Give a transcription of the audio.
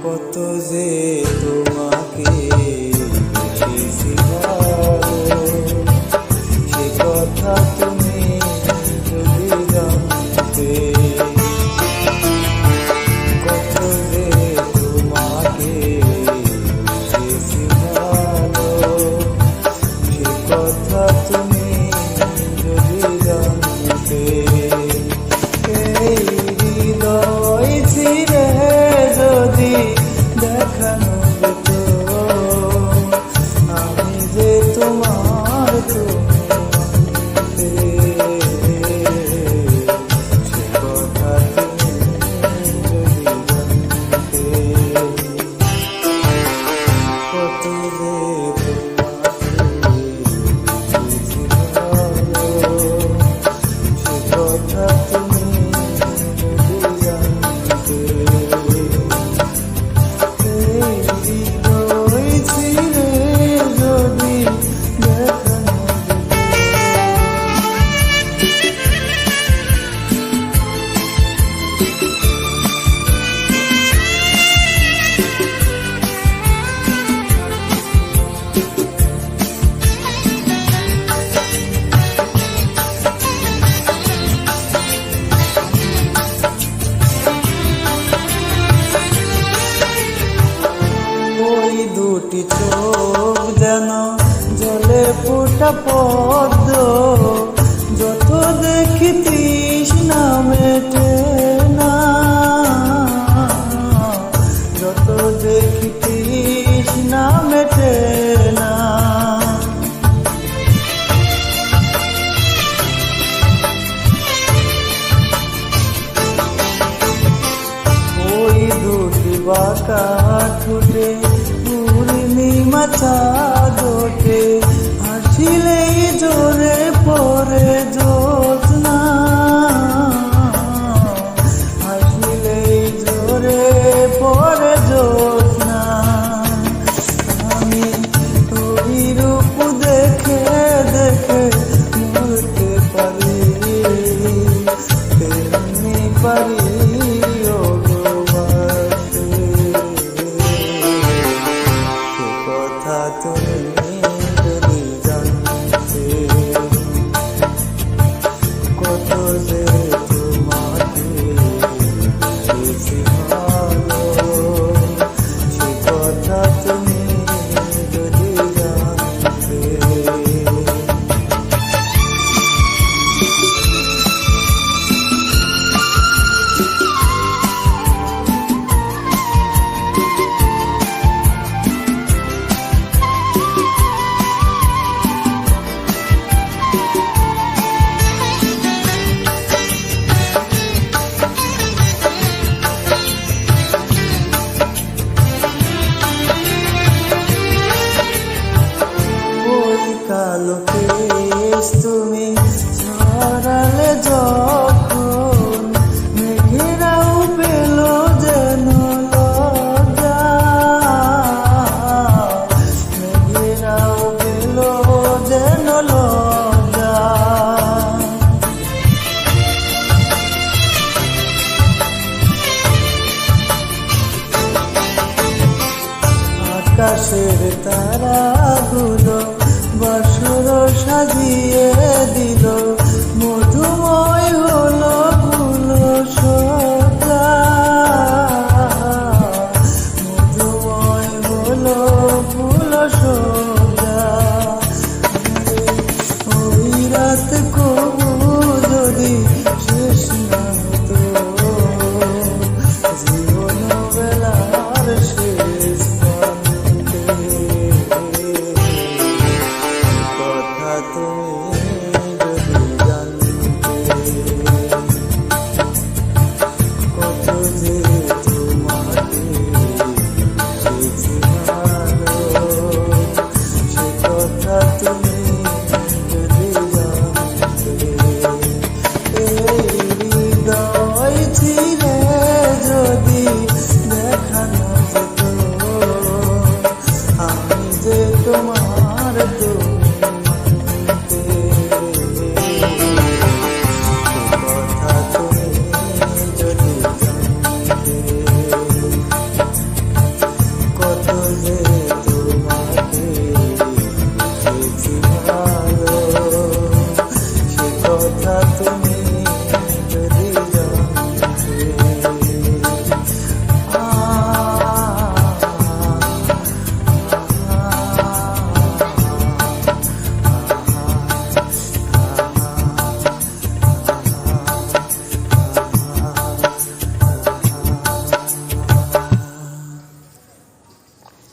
কত যে তোমাকে বেশি ভালো, সে কথা তুমি যদি জানতে। কত যে তোমাকে বেশি ভালো, সে কথা তুমি যদি জানতে। এই হৃদয় ছিঁড়ে যদি দেখানো যেত আমি যে তোমার, তুমি সে কথা তুমি যদি জানতে। কত যে তোমাকে বেশি ভালো, সে কথা তুমি যদি জানতে। দুটি চোখ যেন জলে ফোটা পদ্ম, যত দেখি তৃষ্ণা মেটে না, যত দেখি তৃষ্ণা মেটে না। ওই দুটি বাঁকা ঠোঁটে পূর্ণিমা চাঁদোটে হাসিলেই জোরে পড়ে জ্যোৎস্না, হাসিলেই জোরে পড়ে জ্যোৎস্না। আমি তোর রূপ দেখে দেখে মরতে পারি, তেমনি পারি তুমি যদি জানতে। কত যে তোমাকে বেশি ভালো, সে কথা তুমি যদি জানতে। কালো কেশ তুমি ছড়ালে যখন, মেঘেরাও পেল যেন লজ্জা, মেঘেরাও পেল যেন লজ্জা। আকাশের তারাগুলো বাসর সাজিয়ে দিল, মধুময় হলো